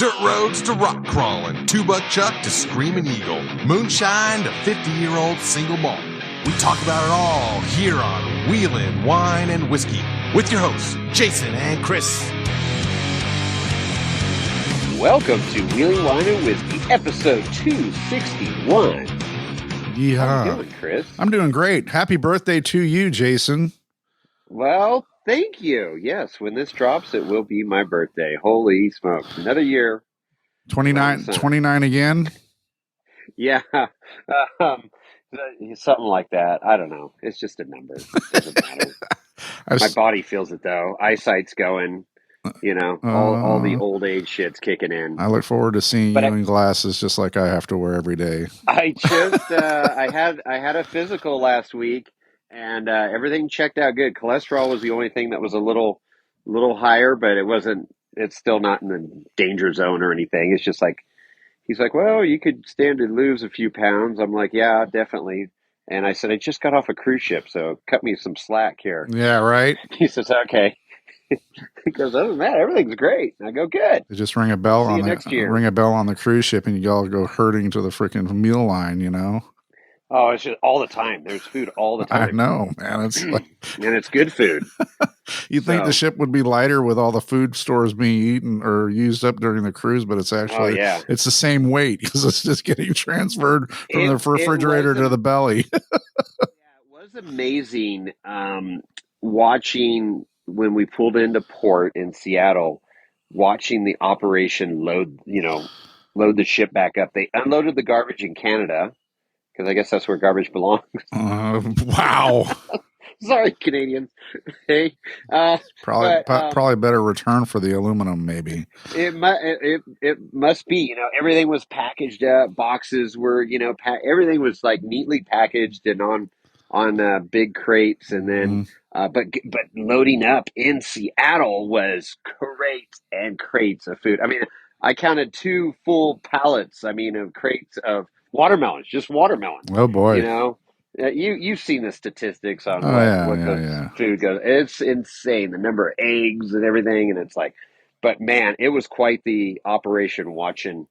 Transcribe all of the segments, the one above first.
Dirt roads to rock crawling, two-buck chuck to screaming eagle, moonshine to 50-year-old single malt. We talk about it all here on Wheelin' Wine and Whiskey with your hosts, Jason and Chris. Welcome to Wheeling Wine and Whiskey, episode 261. Yeehaw. How you doing, Chris? I'm doing great. Happy birthday to you, Jason. Well, thank you. Yes, when this drops, it will be my birthday. Holy smokes. Another year. 29 again? Yeah. Um, something like that. I don't know. It's just a number. It doesn't matter. My body feels it, though. Eyesight's going. You know, all the old age shit's kicking in. I look forward to seeing you in glasses just like I have to wear every day. I just I had a physical last week, and everything checked out good. Cholesterol was the only thing that was a little higher, but it's still not in the danger zone or anything. It's just like, he's like, well, you could stand to lose a few pounds. I'm like, yeah, definitely. And I said, I just got off a cruise ship, so cut me some slack here. Yeah, right. He says, okay. He goes, other than that, everything's great. And I go, good. They just ring a bell on the cruise ship, and you all go herding to the freaking meal line, you know? Oh, it's just all the time. There's food all the time. I know, man. It's like, and it's good food. You'd think the ship would be lighter with all the food stores being eaten or used up during the cruise, but it's actually it's the same weight because it's just getting transferred from the refrigerator to the belly. Yeah, it was amazing watching when we pulled into port in Seattle, watching the operation load the ship back up. They unloaded the garbage in Canada because I guess that's where garbage belongs. Wow. Sorry, Canadians. Hey, probably better return for the aluminum. Maybe it must be. You know, everything was packaged up. Boxes were everything was like neatly packaged and on big crates, and then but loading up in Seattle was crates and crates of food. I mean, I counted 2 full pallets. I mean, of crates of watermelons, just watermelon. Oh boy! You know, you've seen the statistics on what food goes. It's insane, the number of eggs and everything, and it's like, but man, it was quite the operation watching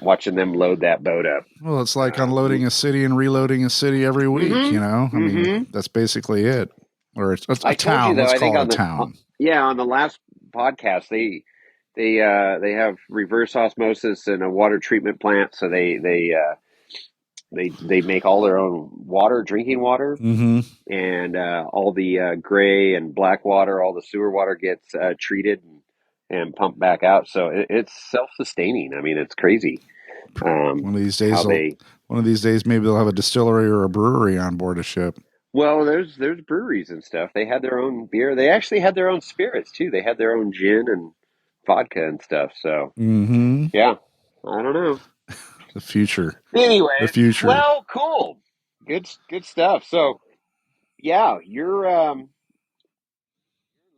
them load that boat up. Well, it's like unloading a city and reloading a city every week. You know, I mean, that's basically it. Or it's a town. Let's call it a town. On the last podcast, they have reverse osmosis and a water treatment plant, so they make all their own water, drinking water, and all the gray and black water, all the sewer water gets treated and pumped back out. So it's self-sustaining. I mean, it's crazy. One of these days, maybe they'll have a distillery or a brewery on board a ship. Well, there's breweries and stuff. They had their own beer. They actually had their own spirits too. They had their own gin and vodka and stuff. So yeah, I don't know. The future. Anyway, the future. Well, cool. Good stuff. So, yeah, you're in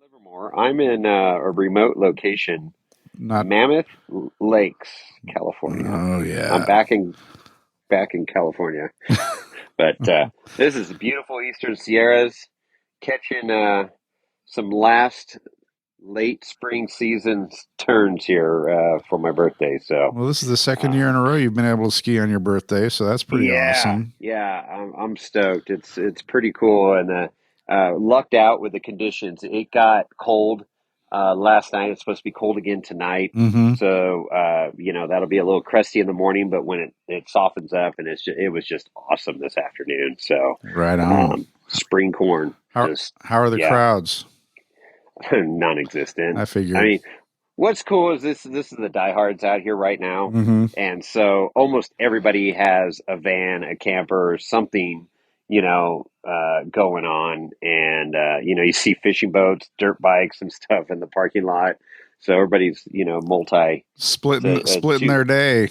Livermore. I'm in a remote location, Mammoth Lakes, California. Oh yeah. I'm back in California, but this is the beautiful Eastern Sierras, catching some late spring season turns here for my birthday. So, well, this is the second year in a row you've been able to ski on your birthday, so that's pretty awesome. Yeah, I'm stoked. It's pretty cool, and lucked out with the conditions. It got cold last night. It's supposed to be cold again tonight. So that'll be a little crusty in the morning, but when it softens up, and it was just awesome this afternoon. So right on. Spring corn. How are the crowds? Non-existent. I figured. I mean, what's cool is this is the diehards out here right now, and so almost everybody has a van, a camper, or something, going on, and you see fishing boats, dirt bikes, and stuff in the parking lot. So everybody's splitting their day.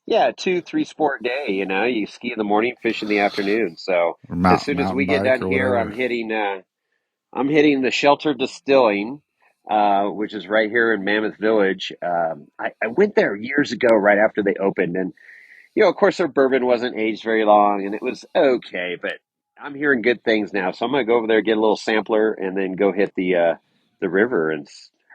Yeah, 2-3 sport day. You ski in the morning, fish in the afternoon. So as soon as we get done here, I'm hitting the Shelter Distilling, which is right here in Mammoth Village. I went there years ago, right after they opened, and of course, their bourbon wasn't aged very long, and it was okay. But I'm hearing good things now, so I'm gonna go over there, get a little sampler, and then go hit the river and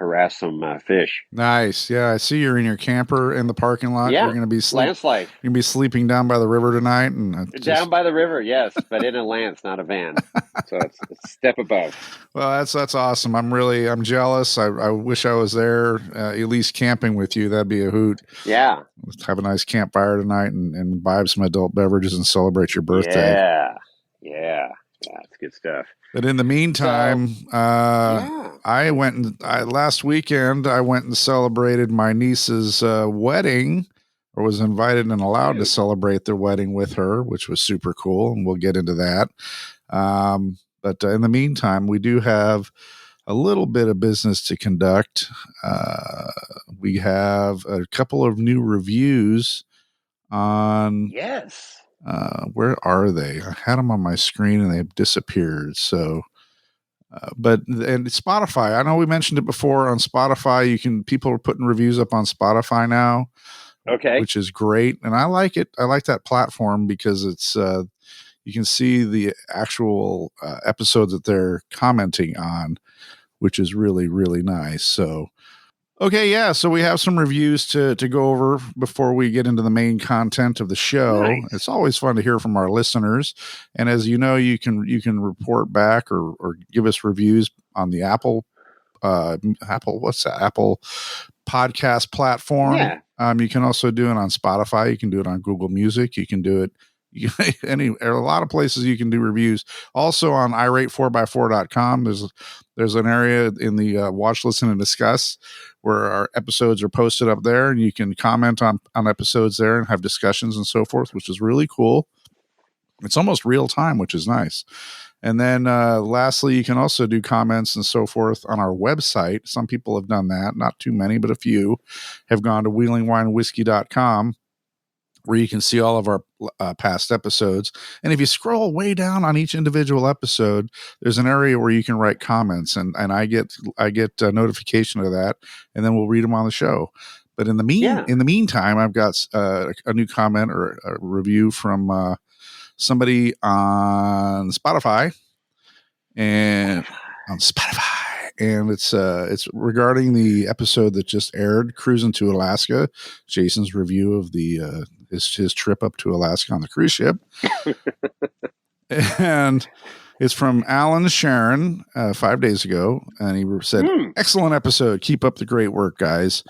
harass some fish. Nice. Yeah, I see you're in your camper in the parking lot. Yeah, You're going to be Lance life. You're going to be sleeping down by the river tonight, and Down by the river, yes, but in a Lance, not a van. So it's a step above. Well, that's awesome. I'm jealous. I wish I was there, at least camping with you. That'd be a hoot. Yeah. Let's have a nice campfire tonight and imbibe some adult beverages and celebrate your birthday. Yeah, it's good stuff. But in the meantime, last weekend I went and celebrated my niece's wedding, or was invited and allowed to celebrate their wedding with her, which was super cool, and we'll get into that. But in the meantime, we do have a little bit of business to conduct. We have a couple of new reviews on. Yes. Where are they? I had them on my screen and they've disappeared. So, and Spotify, I know we mentioned it before on Spotify. People are putting reviews up on Spotify now. Okay. Which is great. And I like it. I like that platform because it's, you can see the actual episodes that they're commenting on, which is really, really nice. So, okay, yeah. So we have some reviews to go over before we get into the main content of the show. Nice. It's always fun to hear from our listeners, and as you know, you can report back or give us reviews on the Apple podcast platform. Yeah. You can also do it on Spotify. You can do it on Google Music. You can do it a lot of places you can do reviews. Also on irate4x4.com, there's an area in the watch, listen, and discuss where our episodes are posted up there, and you can comment on episodes there and have discussions and so forth, which is really cool. It's almost real time, which is nice. And then lastly, you can also do comments and so forth on our website. Some people have done that, not too many, but a few have gone to wheelingwinewhiskey.com, where you can see all of our past episodes. And if you scroll way down on each individual episode, there's an area where you can write comments, and I get a notification of that, and then we'll read them on the show. But in the meantime, I've got a new comment or a review from somebody on Spotify, and it's regarding the episode that just aired, Cruising to Alaska. Jason's review of the his trip up to Alaska on the cruise ship. And it's from Alan Sharon 5 days ago, and he said, "Excellent episode. Keep up the great work, guys.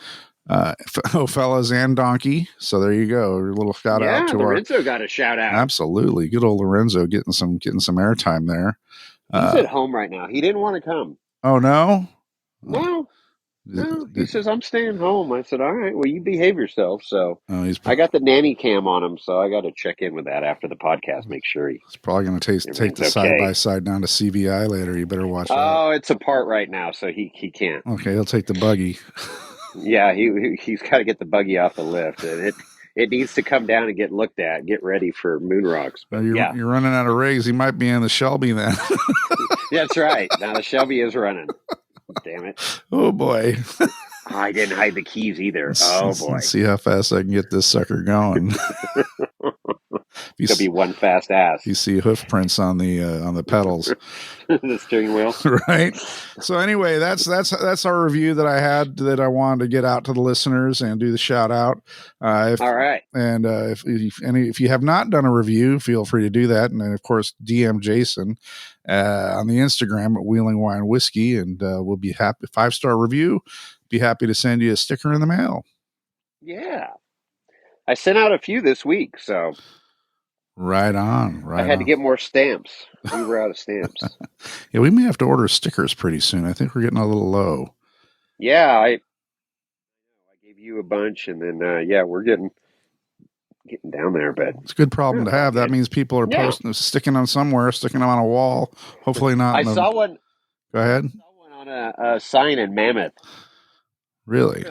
Fellas and Donkey." So there you go. A little shout out to Lorenzo got a shout out. Absolutely. Good old Lorenzo getting some airtime there. He's at home right now. He didn't want to come. Oh, no? No, he says, "I'm staying home." I said, "All right, well, you behave yourself." So I got the nanny cam on him, so I got to check in with that after the podcast, make sure he's probably going to take the side-by-side down to CVI later. You better watch that. Oh, it's apart right now, so he can't. Okay, he'll take the buggy. Yeah, he's got to get the buggy off the lift, and it needs to come down and get looked at, get ready for moon rocks. But you're running out of rigs. He might be in the Shelby then. That's right. Now the Shelby is running. Damn it. Oh, boy. I didn't hide the keys either. Oh, boy. Let's see how fast I can get this sucker going. It'll be one fast ass. You see hoof prints on the pedals. The steering wheel. Right. So anyway, that's our review that I had that I wanted to get out to the listeners and do the shout out. All right. And if you have not done a review, feel free to do that. And then, of course, DM Jason on the Instagram at Wheeling Wine Whiskey, and we'll be happy. 5-star review. Be happy to send you a sticker in the mail. Yeah. I sent out a few this week, so. Right on. I had to get more stamps. We were out of stamps. Yeah, we may have to order stickers pretty soon. I think we're getting a little low. Yeah, I gave you a bunch, and then we're getting down there. But it's a good problem to have. That means people are sticking them somewhere, sticking them on a wall. Hopefully not. I saw one. Go ahead. I saw one on a sign in Mammoth. Really?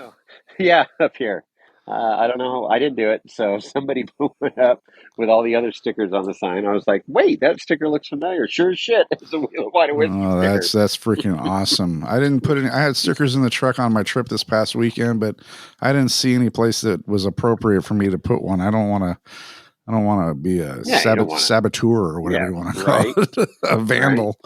Yeah, up here. I don't know. I didn't do it. So somebody went up with all the other stickers on the sign. I was like, wait, that sticker looks familiar. Sure as shit. It's a Wheel of Wine and Whiskey sticker. That's freaking awesome. I didn't put any. I had stickers in the truck on my trip this past weekend, but I didn't see any place that was appropriate for me to put one. I don't want to. I don't want to be a saboteur or whatever you want to call it, a vandal.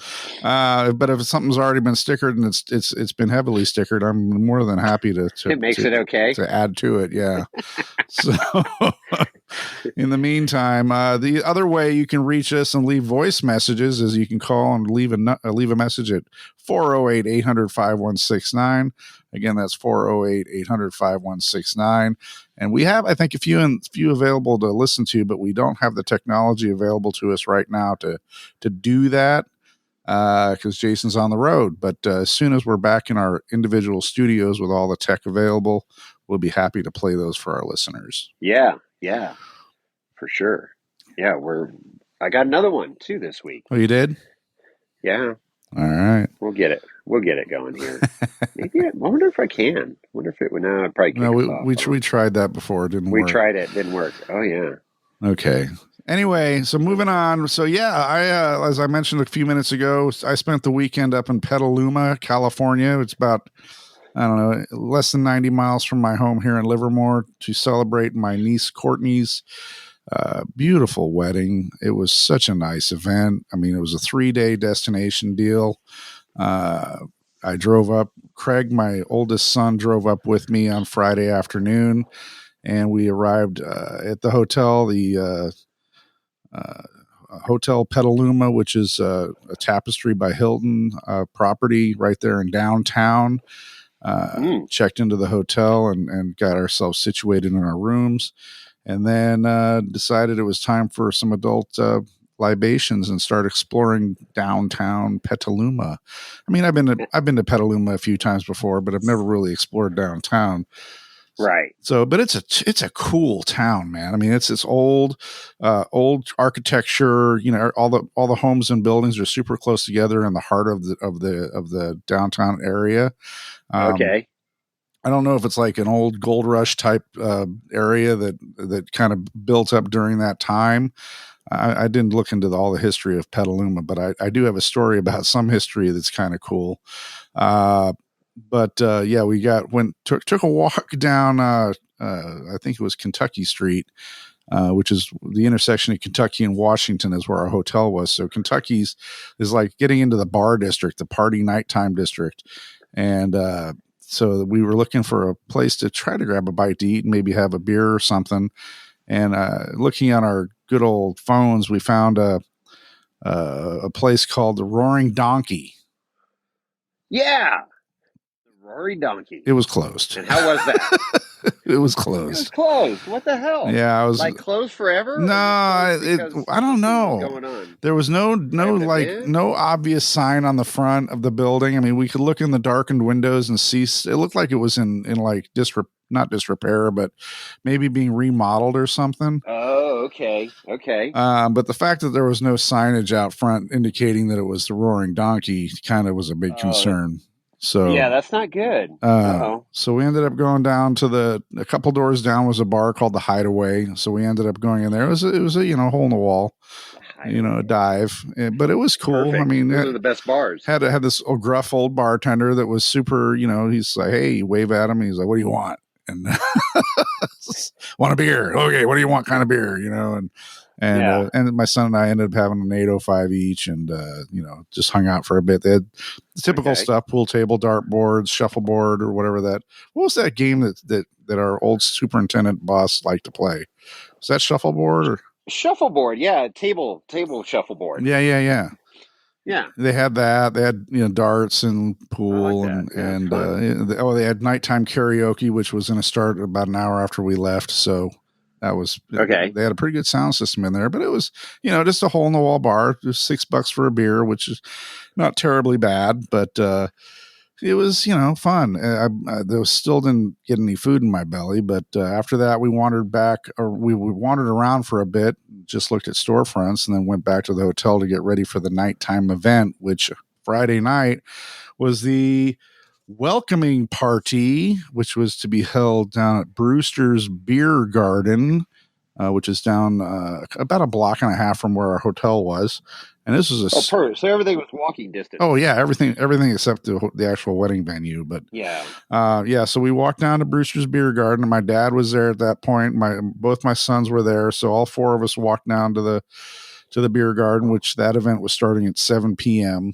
Right. But if something's already been stickered and it's been heavily stickered, I'm more than happy to it makes it okay to add to it. Yeah. So in the meantime, the other way you can reach us and leave voice messages is you can call and leave a message at 408-800-5169. Again, that's 408-800-5169. And we have, I think, a few available to listen to, but we don't have the technology available to us right now to do that because Jason's on the road. But as soon as we're back in our individual studios with all the tech available, we'll be happy to play those for our listeners. Yeah, for sure. Yeah, I got another one too this week. Oh, you did? Yeah. All right. We'll get it going here. Maybe I wonder if I can. Wonder if it would now probably kick us off. We tried that before. It didn't work. We tried it. Didn't work. Oh, yeah. Okay. Anyway, so moving on. So, yeah, I as I mentioned a few minutes ago, I spent the weekend up in Petaluma, California. It's about, I don't know, less than 90 miles from my home here in Livermore to celebrate my niece Courtney's beautiful wedding. It was such a nice event. I mean, it was a 3-day destination deal. I drove up. Craig, my oldest son, drove up with me on Friday afternoon, and we arrived at the hotel, the Hotel Petaluma, which is a Tapestry by Hilton property right there in downtown. Checked into the hotel and got ourselves situated in our rooms, and then decided it was time for some adult libations and start exploring downtown Petaluma. I mean, I've been to Petaluma a few times before, but I've never really explored downtown. Right. So, but it's a cool town, man. I mean, it's this old architecture. You know, all the homes and buildings are super close together in the heart of the downtown area. Okay. I don't know if it's like an old gold rush type area that kind of built up during that time. I didn't look into all the history of Petaluma, but I do have a story about some history that's kind of cool. But yeah, we took a walk down. I think it was Kentucky Street, which is the intersection of Kentucky and Washington, is where our hotel was. So Kentucky's is like getting into the bar district, the party nighttime district, and so we were looking for a place to try to grab a bite to eat and maybe have a beer or something. And looking on our good old phones, we found a place called the Roaring Donkey. Yeah. Roaring Donkey. It was closed. And how was that? It was closed. It was closed. What the hell? Yeah, I was like closed forever. No, I don't know. Going on? There was no obvious sign on the front of the building. I mean, we could look in the darkened windows and see. It looked like it was in like not disrepair, but maybe being remodeled or something. Oh, okay. But the fact that there was no signage out front indicating that it was the Roaring Donkey kind of was a big concern. So yeah, that's not good. So we ended up going down to a couple doors down was a bar called the Hideaway. So we ended up going in there. It was a hole in the wall, a dive, but it was cool. Perfect. I mean, those are the best bars. Had this gruff old bartender that was super. He's like, hey, you wave at him. And he's like, what do you want? And want a beer? Okay, what do you want? Kind of beer? And my son and I ended up having an 805 each, and just hung out for a bit. They had the typical stuff: pool table, dartboards, shuffleboard, or whatever that. What was that game that our old superintendent boss liked to play? Was that shuffleboard or shuffleboard? Yeah, table shuffleboard. Yeah. Yeah, they had that. They had darts and pool, they had nighttime karaoke, which was going to start about an hour after we left. So that was okay. They had a pretty good sound system in there, but it was just a hole in the wall bar. Just $6 for a beer, which is not terribly bad, but it was fun. I still didn't get any food in my belly, but after that we wandered around for a bit, just looked at storefronts, and then went back to the hotel to get ready for the nighttime event, which Friday night was the welcoming party, which was to be held down at Brewster's Beer Garden, which is down about a block and a half from where our hotel was. And this was so everything was walking distance. Oh yeah, everything except the actual wedding venue. But yeah. So we walked down to Brewster's Beer Garden, and my dad was there at that point. Both my sons were there, so all four of us walked down to the beer garden, which that event was starting at 7 p.m.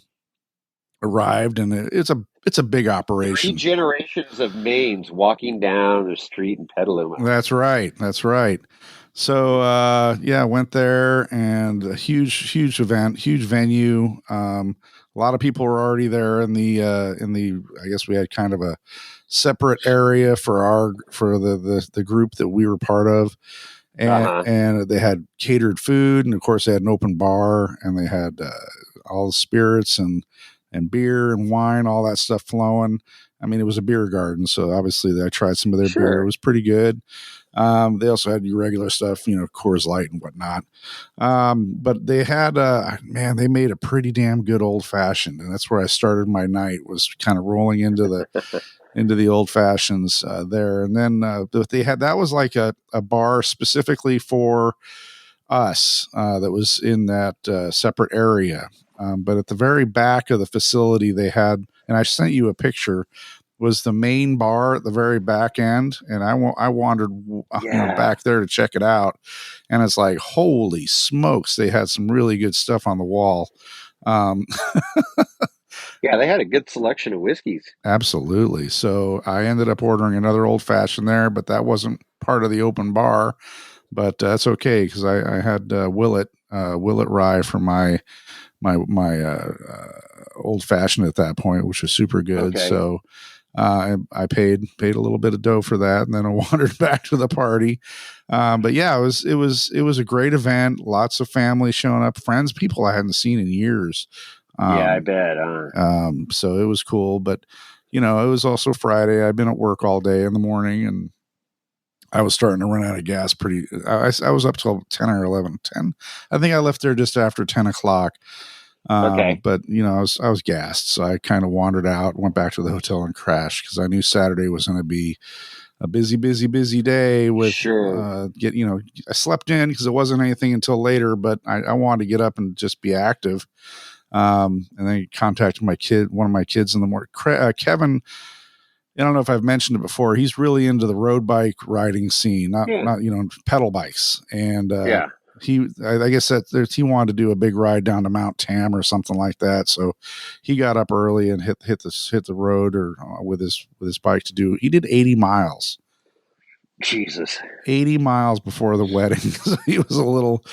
Arrived, and it's a big operation. 3 generations of Maines walking down the street in Petaluma. That's right. So went there, and a huge event, huge venue. A lot of people were already there in the I guess we had kind of a separate area for the group that we were part of. And they had catered food, and of course they had an open bar, and they had all the spirits and beer and wine, all that stuff flowing. I mean, it was a beer garden, so obviously I tried some of their beer. It was pretty good. They also had your regular stuff, Coors Light and whatnot. But they had, they made a pretty damn good old fashioned, and that's where I started my night, was kind of rolling into the old fashions there. And then that was like a bar specifically for us that was in that separate area. But at the very back of the facility, they had, and I sent you a picture, was the main bar at the very back end. And I wandered back there to check it out. And it's like, holy smokes, they had some really good stuff on the wall. Yeah, they had a good selection of whiskeys. Absolutely. So I ended up ordering another old fashioned there, but that wasn't part of the open bar. But that's okay, because I had Willet Rye for my old fashioned at that point, which was super good. Okay. So I paid a little bit of dough for that, and then I wandered back to the party. But yeah, it was a great event. Lots of family showing up, friends, people I hadn't seen in years. Yeah, I bet. So it was cool, but it was also Friday. I'd been at work all day in the morning, and I was starting to run out of gas I was up till 10 or 11. 10. I think I left there just after 10 o'clock. Okay. But I was gassed. So I kind of wandered out, went back to the hotel and crashed, because I knew Saturday was going to be a busy day with, I slept in because it wasn't anything until later, but I wanted to get up and just be active. And then contacted one of my kids in the morning, Kevin. I don't know if I've mentioned it before. He's really into the road bike riding scene, not pedal bikes. And I guess that he wanted to do a big ride down to Mount Tam or something like that. So he got up early and hit the road or with his bike he did 80 miles. Jesus. 80 miles before the wedding. So he was a little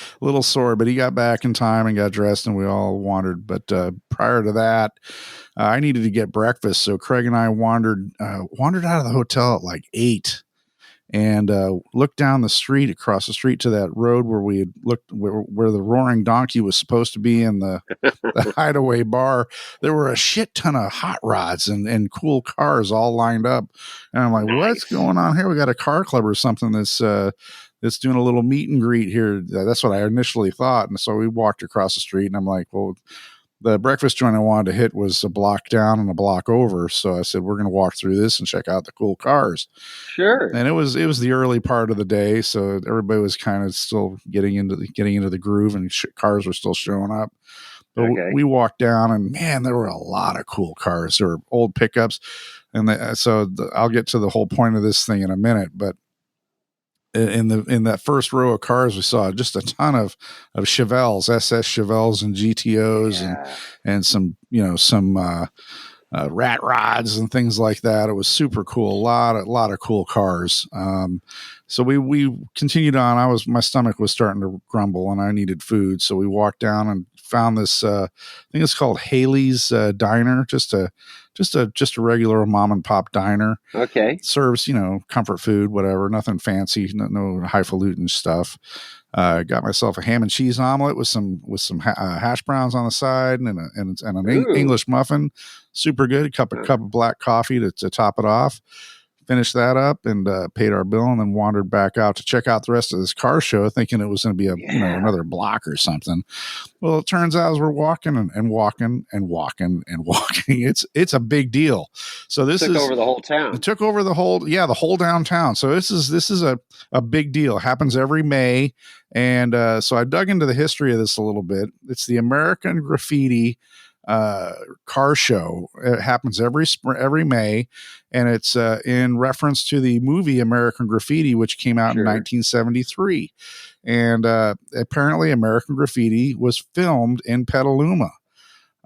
sore, but he got back in time and got dressed, and we all wandered. But prior to that, I needed to get breakfast. So Craig and I wandered out of the hotel at like 8 and looked down the street, across the street to that road where we had looked, where the Roaring Donkey was supposed to be in the hideaway bar. There were a shit ton of hot rods and cool cars all lined up. And I'm like, What's going on here? We got a car club or something that's doing a little meet and greet here. That's what I initially thought. And so we walked across the street, and I'm like, well, the breakfast joint I wanted to hit was a block down and a block over. So I said, we're going to walk through this and check out the cool cars. Sure. And it was the early part of the day. So everybody was kind of still getting into the groove, and cars were still showing up. But we walked down, and man, there were a lot of cool cars. There were old pickups. And I'll get to the whole point of this thing in a minute, but in that first row of cars, we saw just a ton of Chevelles, SS Chevelles and GTOs and some rat rods and things like that. It was super cool. A lot of cool cars. So we continued on. My stomach was starting to grumble, and I needed food. So we walked down and found this, I think it's called Haley's Diner, just a regular mom and pop diner. Okay. It serves, comfort food, whatever, nothing fancy, no highfalutin stuff. Got myself a ham and cheese omelet with some hash browns on the side and an English muffin. Super good. A cup of black coffee to top it off. finished that up and paid our bill, and then wandered back out to check out the rest of this car show, thinking it was going to be another block or something. Well, it turns out as we're walking and walking and walking and walking, it's a big deal. So this took over the whole town. It took over the whole downtown. So this is a big deal. It happens every May. And so I dug into the history of this a little bit. It's the American Graffiti car show. It happens every May, and it's in reference to the movie American Graffiti, which came out in 1973. And apparently American Graffiti was filmed in Petaluma.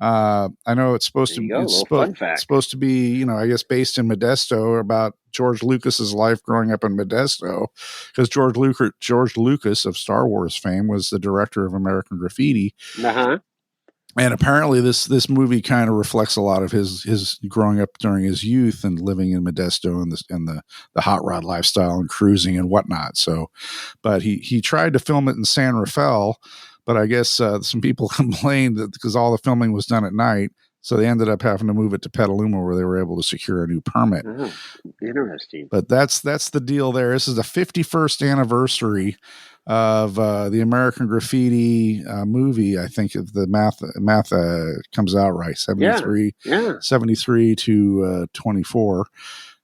I know it's supposed to be, I guess based in Modesto, about George Lucas's life growing up in Modesto, because George Lucas of Star Wars fame was the director of American Graffiti. Uh-huh. And apparently this movie kind of reflects a lot of his growing up during his youth and living in Modesto and the hot rod lifestyle and cruising and whatnot. So, but he tried to film it in San Rafael, but I guess some people complained that because all the filming was done at night, so they ended up having to move it to Petaluma, where they were able to secure a new permit. Oh, interesting. But that's the deal there. This is the 51st anniversary of the American Graffiti movie. I think if the math comes out right, 73 to 24.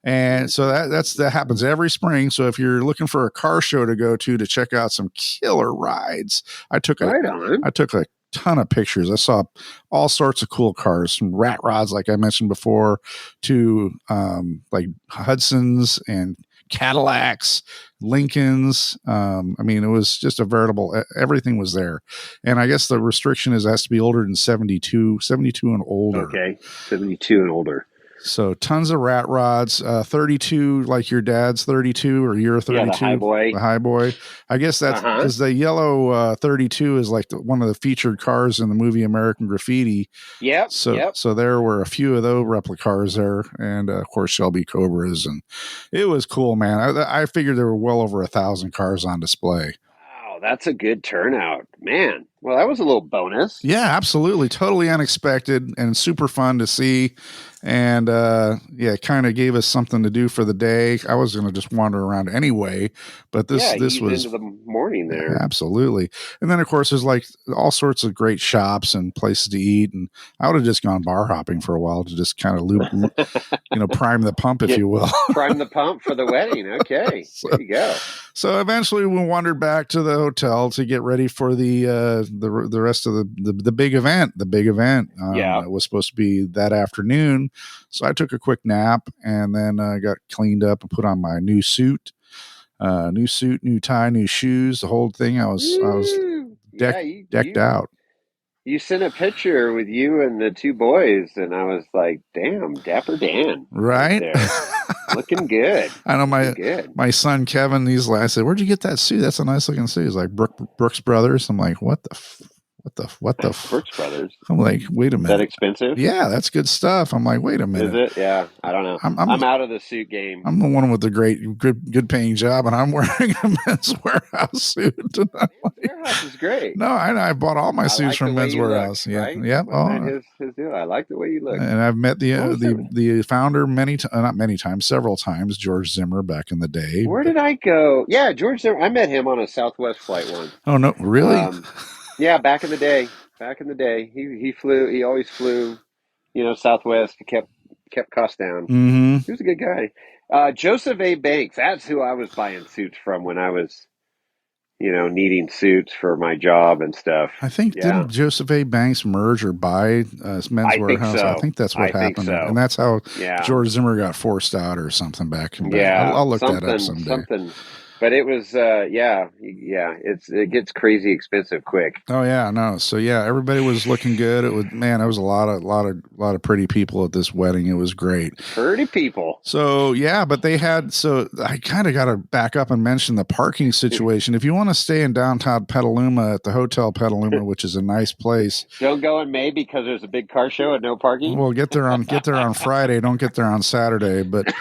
And so that happens every spring. So if you're looking for a car show to go to check out some killer rides, I took a ton of pictures. I saw all sorts of cool cars, from rat rods, like I mentioned before, to like Hudsons and Cadillacs, Lincolns. I mean, it was just a veritable, everything was there. And I guess the restriction is it has to be older than 72 and older. Okay. 72 and older. So tons of rat rods, 32, like your dad's 32 or you're 32. Yeah, the high boy. I guess that's because the yellow 32 is like one of the featured cars in the movie American Graffiti. Yep. So there were a few of those replica cars there, and of course Shelby Cobras, and it was cool, man. I figured there were well over 1,000 cars on display. Wow, that's a good turnout, man. Well, that was a little bonus. Yeah, absolutely. Totally unexpected and super fun to see. And it kind of gave us something to do for the day. I was going to just wander around anyway, but this was into the morning there. Yeah, absolutely. And then of course there's like all sorts of great shops and places to eat. And I would have just gone bar hopping for a while to just kind of prime the pump, if you will. Prime the pump for the wedding. Okay, there you go. So eventually we wandered back to the hotel to get ready for the rest of the big event. The big event it was supposed to be that afternoon. So I took a quick nap and then got cleaned up and put on my new suit, new tie, new shoes, the whole thing. I was decked out. You sent a picture with you and the two boys, and I was like, "Damn, Dapper Dan, right there. Looking good." I know my son Kevin. I said, "Where'd you get that suit? That's a nice looking suit." He's like, Brooks Brothers. I'm like, what the Brooks Brothers. I'm like, wait a minute. That expensive? Yeah, that's good stuff. I'm like, wait a minute. Is it? Yeah, I don't know. I'm out of the suit game. I'm the one with the good paying job, and I'm wearing a Men's Warehouse suit. Men's Warehouse is great. No, I bought all my suits from Men's Warehouse. Right? Yeah. His deal. I like the way you look. And I've met the founder several times, George Zimmer, back in the day. Where did I go? Yeah, George Zimmer. I met him on a Southwest flight once. Oh no, really? Yeah, back in the day, he flew. He always flew, Southwest. He kept costs down. Mm-hmm. He was a good guy. Joseph A. Banks. That's who I was buying suits from when I was, needing suits for my job and stuff. I think didn't Joseph A. Banks merge or buy Men's Warehouse? So. I think that's what happened, so. And that's how George Zimmer got forced out or something back. Yeah, I'll look that up someday. But it was, it gets crazy expensive quick. Oh yeah, no. So yeah, everybody was looking good. It was a lot of pretty people at this wedding. It was great. Pretty people. So yeah, but I kind of got to back up and mention the parking situation. If you want to stay in downtown Petaluma at the Hotel Petaluma, which is a nice place, don't go in May because there's a big car show and no parking. Well, get there on Friday. Don't get there on Saturday. But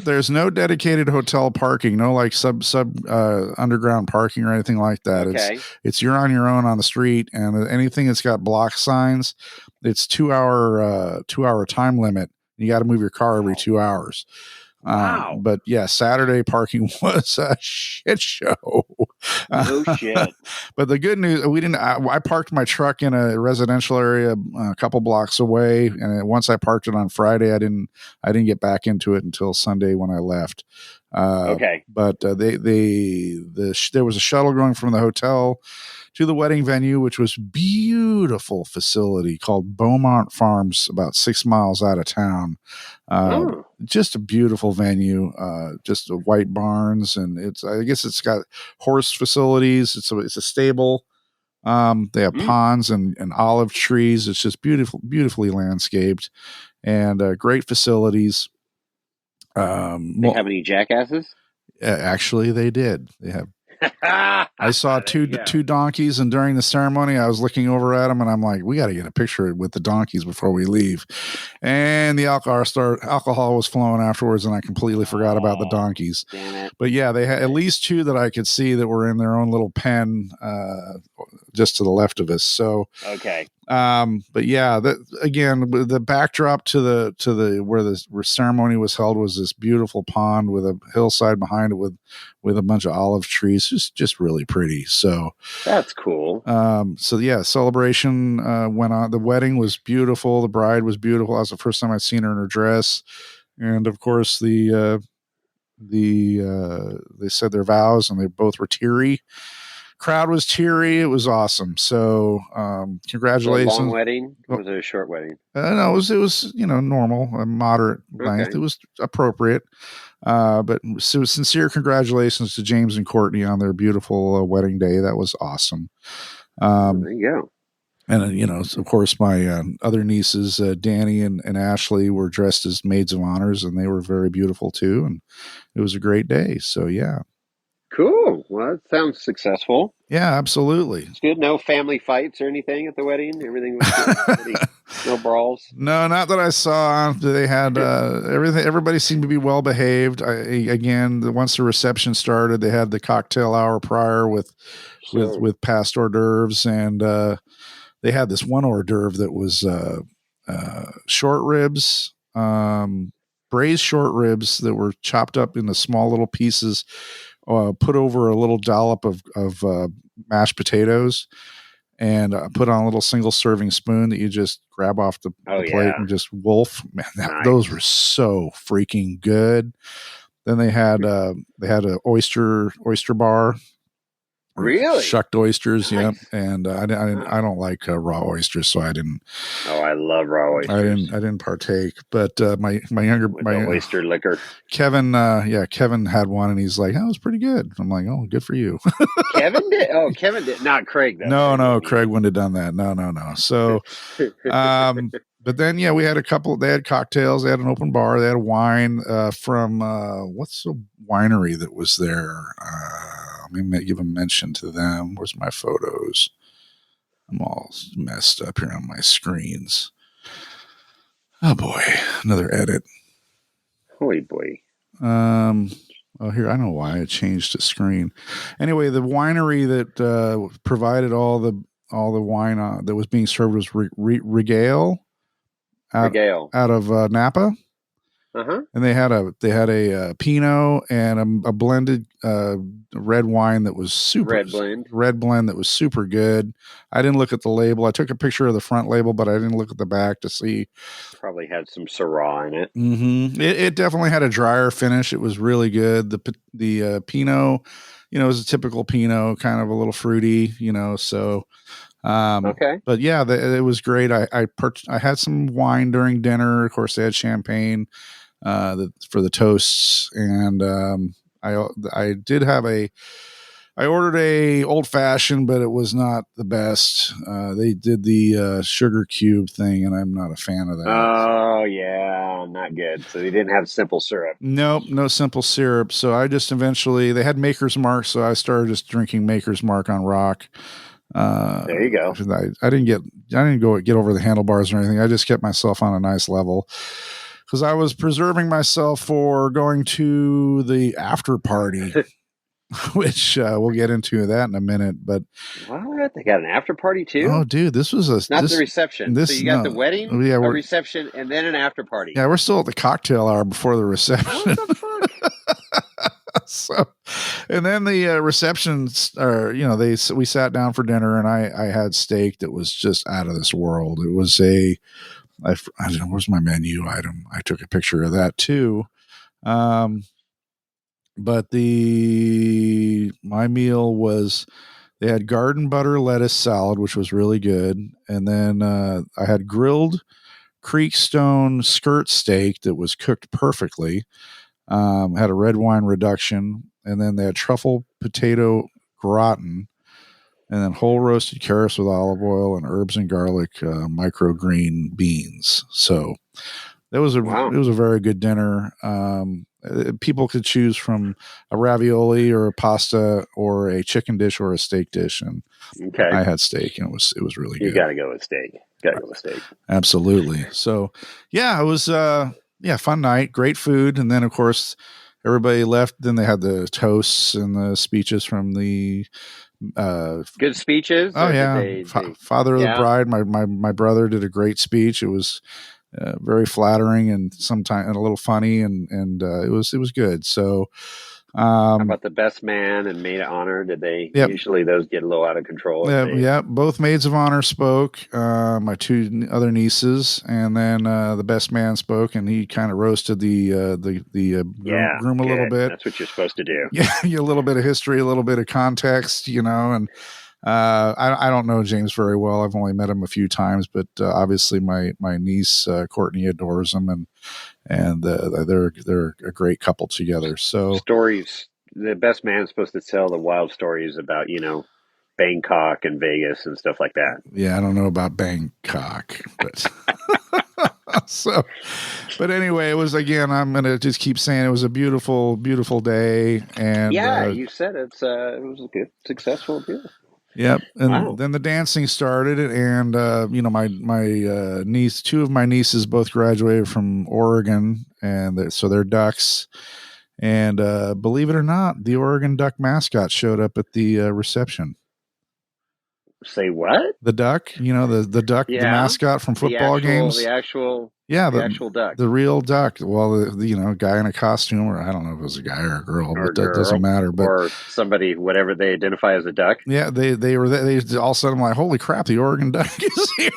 there's no dedicated hotel parking. No like sub underground parking or anything like that. Okay. It's you're on your own on the street, and anything that's got block signs, it's 2 hour time limit. You got to move your car every 2 hours. Wow. But yeah, Saturday parking was a shit show. No shit. But the good news, I parked my truck in a residential area a couple blocks away. And once I parked it on Friday, I didn't get back into it until Sunday when I left. Okay. But there was a shuttle going from the hotel to the wedding venue, which was beautiful facility called Beaumont Farms, about 6 miles out of town. Just a beautiful venue, just white barns, and I guess it's got horse facilities. It's a stable. They have ponds and olive trees. It's just beautifully landscaped, and great facilities. They have any jackasses? Actually, they did. They have. I saw two donkeys, and during the ceremony, I was looking over at them, and I'm like, "We got to get a picture with the donkeys before we leave." And the alcohol was flowing afterwards, and I completely forgot about the donkeys. Damn it. But yeah, they had at least two that I could see that were in their own little pen, just to the left of us. So okay. But yeah, again, the backdrop to the where the ceremony was held was this beautiful pond with a hillside behind it with a bunch of olive trees, just really pretty. So that's cool. So yeah, celebration went on. The wedding was beautiful. The bride was beautiful. That was the first time I'd seen her in her dress, and of course they said their vows, and they both were teary. Crowd was teary. It was awesome. So, congratulations. Was it a long wedding? Or was it a short wedding? No, it was normal, a moderate length. It was appropriate. But so sincere congratulations to James and Courtney on their beautiful wedding day. That was awesome. There you go. And of course, my other nieces, Danny and Ashley, were dressed as maids of honors, and they were very beautiful too. And it was a great day. So yeah. Cool. Well, that sounds successful. Yeah, absolutely. It's good. No family fights or anything at the wedding. Everything was good. No brawls. No, not that I saw. They had everything. Everybody seemed to be well behaved. Once the reception started, they had the cocktail hour prior with past hors d'oeuvres, and they had this one hors d'oeuvre that was short ribs, braised short ribs that were chopped up into small little pieces. Put over a little dollop of mashed potatoes, and put on a little single serving spoon that you just grab off the plate and just wolf. Man, those were so freaking good. Then they had an oyster bar. Really? Shucked oysters, nice. Yeah. And I don't like raw oysters, so I didn't. Oh, I love raw oysters. I didn't partake. But my oyster liquor. Kevin, Kevin had one, and he's like, "That was pretty good." I'm like, "Oh, good for you." Kevin did. Oh, Kevin did. Not Craig though. No, Craig wouldn't have done that. No. So, but then we had they had cocktails. They had an open bar. They had wine from what's the winery that was there? Let me give a mention to them. Where's my photos? I'm all messed up here on my screens. Oh boy, another edit. Holy boy. Oh, here, I know why I changed the screen. Anyway, the winery that provided all the wine that was being served was Regale out of Napa. Uh-huh. And they had a Pinot and a blended red wine that was red blend that was super good. I didn't look at the label. I took a picture of the front label, but I didn't look at the back to see. Probably had some Syrah in it. Mm-hmm. It definitely had a drier finish. It was really good. The Pinot, it was a typical Pinot, kind of a little fruity, so. Okay. But yeah, it was great. I had some wine during dinner. Of course, they had champagne for the toasts, and I did have I ordered a old fashioned, but it was not the best. They did the sugar cube thing, and I'm not a fan of that. Oh yeah, not good. So they didn't have simple syrup. Nope, no simple syrup. So I just they had Maker's Mark, so I started just drinking Maker's Mark on rock. There you go. I didn't get over the handlebars or anything. I just kept myself on a nice level because I was preserving myself for going to the after party. which we'll get into that in a minute. But what, they got an after party too? Oh, dude, this was not the reception. So you got the wedding, a reception, and then an after party. Yeah, we're still at the cocktail hour before the reception. What the fuck? So, and then the receptions are, we sat down for dinner, and I had steak that was just out of this world. It was I don't know, where's my menu item? I took a picture of that too. But my meal was, they had garden butter lettuce salad, which was really good. And then I had grilled Creekstone skirt steak that was cooked perfectly. Had a red wine reduction, and then they had truffle potato gratin, and then whole roasted carrots with olive oil and herbs and garlic microgreen beans. So that was it was a very good dinner. People could choose from a ravioli or a pasta or a chicken dish or a steak dish, and I had steak, and it was really good. You got to go with steak. Absolutely. So yeah, it was fun night, great food, and then of course everybody left. Then they had the toasts and the speeches from the good speeches. Oh yeah, father of the bride. My brother did a great speech. It was very flattering and sometimes a little funny, and it was good. So how about the best man and maid of honor? Did they usually those get a little out of control? Yeah, both maids of honor spoke. My two other nieces, and then the best man spoke, and he kind of roasted the groom a little bit. That's what you're supposed to do. Yeah, a little bit of history, a little bit of context, and I don't know James very well. I've only met him a few times, but obviously my niece Courtney adores him, and they're a great couple together. So stories. The best man's supposed to tell the wild stories about Bangkok and Vegas and stuff like that. Yeah, I don't know about Bangkok, but but anyway, it was, again, I'm gonna just keep saying it was a beautiful, beautiful day, and you said it was a good, successful deal. Yep, and then the dancing started, and my niece, two of my nieces, both graduated from Oregon, and so they're ducks. And believe it or not, the Oregon Duck mascot showed up at the reception. Say what? The duck, the duck, the mascot from football games. The actual duck. The real duck. Well, the guy in a costume, or I don't know if it was a guy or a girl, but that doesn't matter. But or somebody, whatever they identify as a duck. Yeah, they all of a sudden, like, holy crap, the Oregon Duck is here.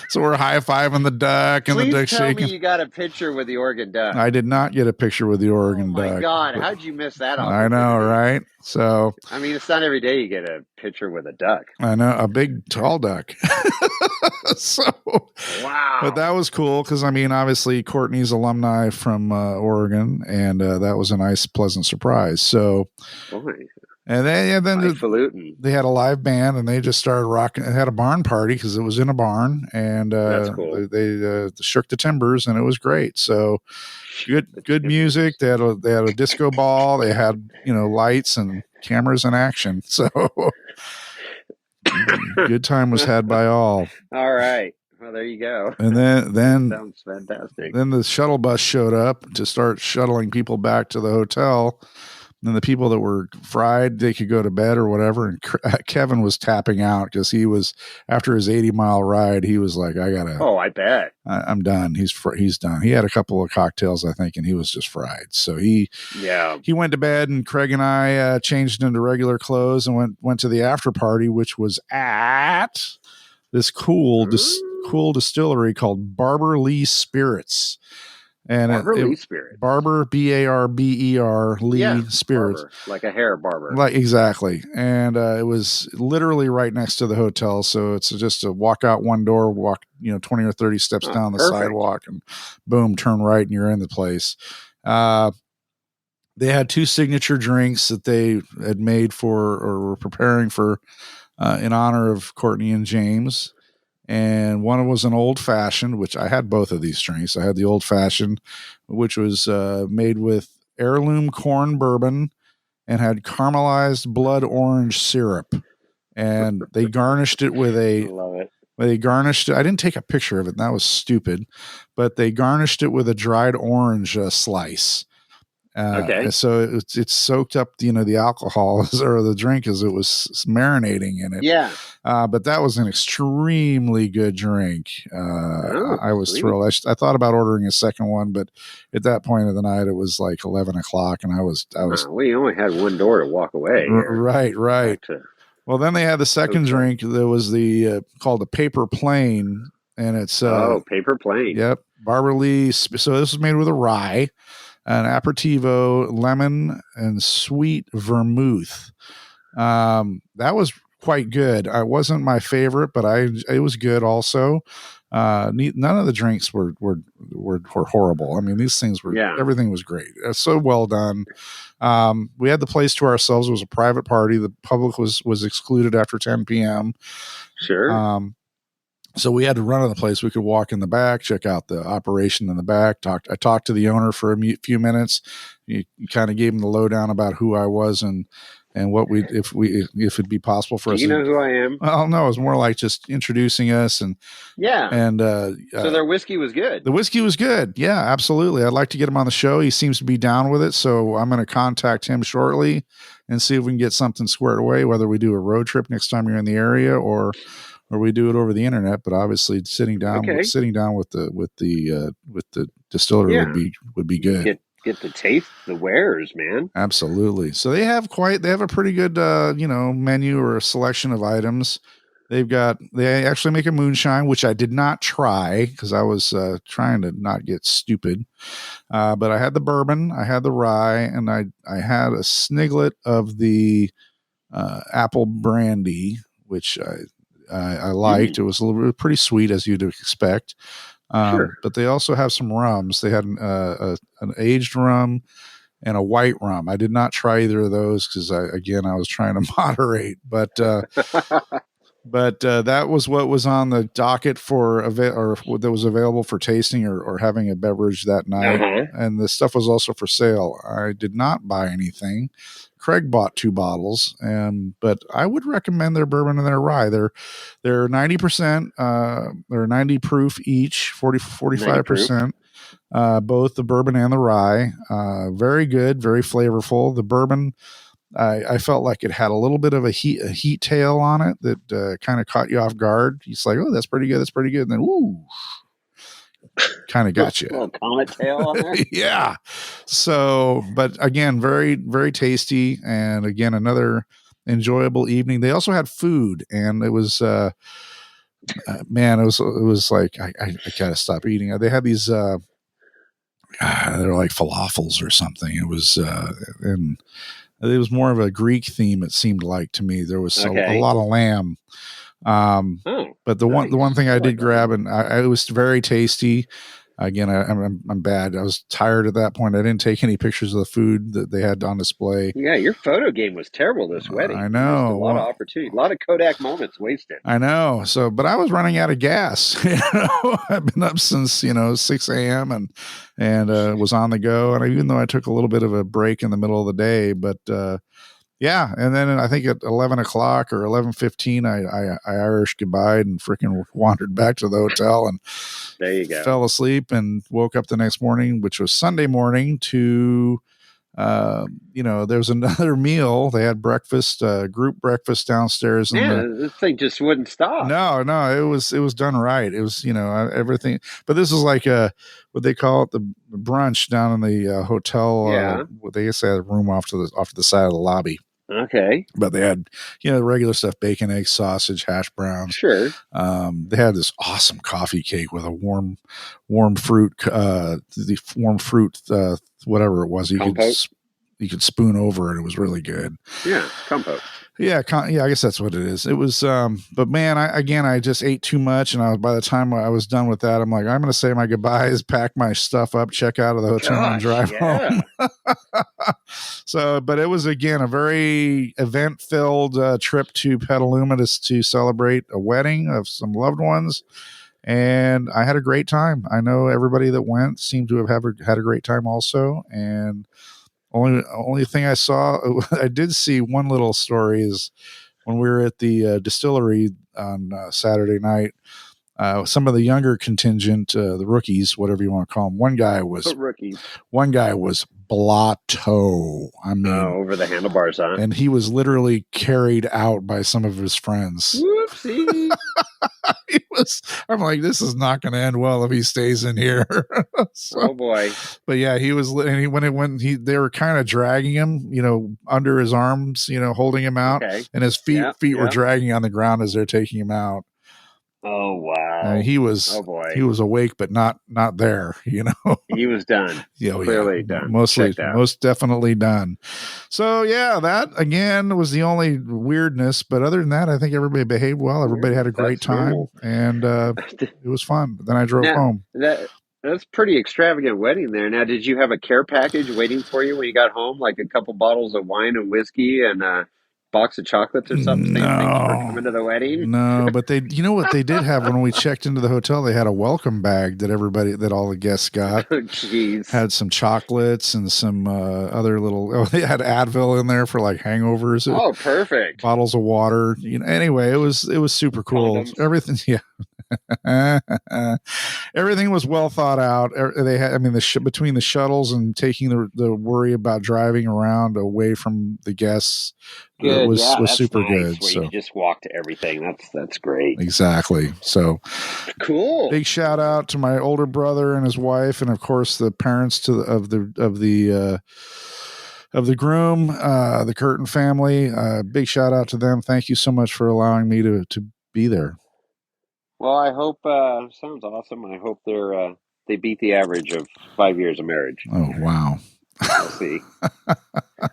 So we're high-fiving the duck, and the duck shaking. Please tell me you got a picture with the Oregon Duck. I did not get a picture with the Oregon Duck. Oh my God, how'd you miss that opportunity? I know, right? So I mean, it's not every day you get a picture with a duck. I know, a big, tall duck. So wow, but that was cool because, I mean, obviously Courtney's alumni from Oregon, and that was a nice, pleasant surprise. So, and then they had a live band, and they just started rocking. It had a barn party because it was in a barn, and that's cool. They shook the timbers, and it was great. So good music. They had a disco ball. They had lights and cameras in action. So. Good time was had by all. All right. Well, there you go. And then sounds fantastic. Then the shuttle bus showed up to start shuttling people back to the hotel. And the people that were fried, they could go to bed or whatever. And Kevin was tapping out because he was, after his 80-mile ride, he was like, I gotta. Oh, I bet. I'm done. He's done. He had a couple of cocktails, I think, and he was just fried. So he went to bed, and Craig and I changed into regular clothes and went to the after party, which was at this cool distillery called Barber Lee Spirits. And Barber, Barber Lee Spirits, barber, like a hair barber, like exactly. And it was literally right next to the hotel, so it's just a walk out one door, walk 20 or 30 steps down the sidewalk, and boom, turn right, and you're in the place. They had two signature drinks that they had made for, or were preparing for, in honor of Courtney and James. And one was an old fashioned, which I had both of these drinks. I had the old fashioned, which was made with heirloom corn bourbon and had caramelized blood orange syrup. And they garnished it with I didn't take a picture of it. That was stupid. But they garnished it with a dried orange slice. Okay. So it soaked up, the alcohol or the drink as it was marinating in it. Yeah. But that was an extremely good drink. I was thrilled. I thought about ordering a second one, but at that point of the night, it was like 11 o'clock, and I was. We only had one door to walk away. Right. Well, then they had the second drink. There was the called the Paper Plane, and it's Paper Plane. Yep, Barbara Lee. So this was made with a rye, an aperitivo, lemon, and sweet vermouth. That was quite good. It wasn't my favorite, but it was good also. None of the drinks were horrible. I mean, these things were, everything was great. It's so well done. We had the place to ourselves. It was a private party. The public was excluded after 10 p.m. Sure. So we had to run to the place. We could walk in the back, check out the operation in the back. I talked to the owner for a few minutes. You kind of gave him the lowdown about who I was and what if it'd be possible for us. You know who I am? Well, no, it was more like just introducing us and so their whiskey was good. The whiskey was good. Yeah, absolutely. I'd like to get him on the show. He seems to be down with it. So I'm going to contact him shortly and see if we can get something squared away, whether we do a road trip next time you're in the area or we do it over the internet. But obviously sitting down with the distillery would be good. Get to taste the wares, man. Absolutely. So they have a pretty good menu or a selection of items. They actually make a moonshine, which I did not try because I was trying to not get stupid. But I had the bourbon, I had the rye, and I had a sniglet of the apple brandy, which I liked. It was a little bit pretty sweet, as you'd expect. Sure. But they also have some rums. They had an aged rum and a white rum. I did not try either of those because I was trying to moderate. But that was what was on the docket or that was available for tasting or having a beverage that night. And the stuff was also for sale. I did not buy anything. Craig bought 2 bottles, but I would recommend their bourbon and their rye. They're 90%, they're 90 proof each, 45%, both the bourbon and the rye. Very good, very flavorful. The bourbon, I felt like it had a little bit of a heat tail on it that kind of caught you off guard. It's like, oh, that's pretty good. And then, woo, kind of got you. A little comet tail on there. Yeah. So, but again, very, very tasty. And again, another enjoyable evening. They also had food, and it was, it was like, I gotta stop eating. They had these, they're like falafels or something. It was, and it was more of a Greek theme. It seemed like to me. There was a lot of lamb. But the one thing I did grab, and it was very tasty. Again, I'm bad. I was tired at that point. I didn't take any pictures of the food that they had on display. Yeah, your photo game was terrible this wedding. I know. A lot of opportunity, a lot of Kodak moments wasted. I know. So, but I was running out of gas. I've been up since 6 a.m. and was on the go. And even though I took a little bit of a break in the middle of the day, but yeah. And then I think at 11 o'clock or 11:15, I Irish goodbye and freaking wandered back to the hotel and there you go. Fell asleep and woke up the next morning, which was Sunday morning to, there was another meal. They had breakfast, group breakfast downstairs. This thing just wouldn't stop. No, it was done right. It was, everything, but this is like what they call it, the brunch down in the hotel. Yeah. They used to have a room off to the side of the lobby. Okay. But they had, the regular stuff, bacon, eggs, sausage, hash browns. Sure. They had this awesome coffee cake with a warm fruit, whatever it was. You could spoon over it. It was really good. Yeah. Compote. Yeah. I guess that's what it is. It was, but man, I just ate too much. And by the time I was done with that, I'm like, I'm going to say my goodbyes, pack my stuff up, check out of the hotel and drive home. So, but it was, again, a very event filled trip to Petaluma to celebrate a wedding of some loved ones. And I had a great time. I know everybody that went seemed to have had a great time also. And only thing I saw, I did see one little story is when we were at the distillery on Saturday night, some of the younger contingent, the rookies, whatever you want to call them, one guy was blotto. I mean, over the handlebars, huh? And he was literally carried out by some of his friends. Whoopsie. I'm like, this is not going to end well if he stays in here. So, oh boy. But yeah, he was, and they were kind of dragging him, under his arms, holding him out, and his feet were dragging on the ground as they're taking him out. Oh wow! He was. Oh boy! He was awake, but not there. He was done. Clearly done. Most definitely done. So yeah, that again was the only weirdness. But other than that, I think everybody behaved well. Everybody had a great time, and it was fun. But then I drove home. That's pretty extravagant wedding there. Now, did you have a care package waiting for you when you got home, like a couple bottles of wine and whiskey and box of chocolates or something? No, thanks for coming to the wedding. No, but what they did have when we checked into the hotel, they had a welcome bag that all the guests got. Jeez. Had some chocolates and some other little. They had Advil in there for like hangovers. Oh, perfect. Bottles of water. Anyway, it was super cool. Condoms. Everything, yeah. Everything was well thought out. They had, between the shuttles and taking the worry about driving around away from the guests. Good. was super nice, good. Where so you just walk to everything. That's great. Exactly. So cool. Big shout out to my older brother and his wife, and of course the parents of the groom, the Curtin family. Big shout out to them. Thank you so much for allowing me to be there. Well, I hope sounds awesome. I hope they beat the average of 5 years of marriage. Oh wow. We'll see.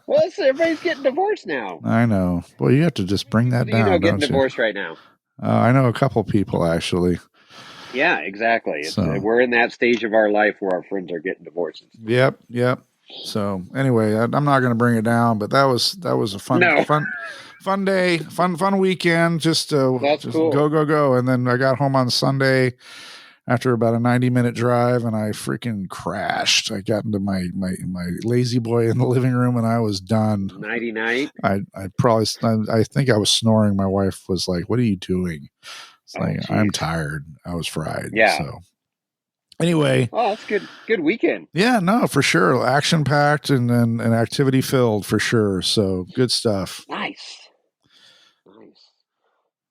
Well, everybody's getting divorced now. I know. Well, you have to just bring that down. Getting divorced right now. I know a couple people actually. Yeah, exactly. We're in that stage of our life where our friends are getting divorced. Yep. So anyway, I'm not going to bring it down, but that was a fun day, fun weekend. Just cool. Go. And then I got home on Sunday after about a 90-minute drive, and I freaking crashed. I got into my lazy boy in the living room, and I was done. Nighty night. I think I was snoring. My wife was like, "What are you doing?" It's like, I'm tired. I was fried. Yeah. So anyway. Oh, that's good. Good weekend. Yeah, no, for sure. Action packed and activity filled for sure. So good stuff. Nice.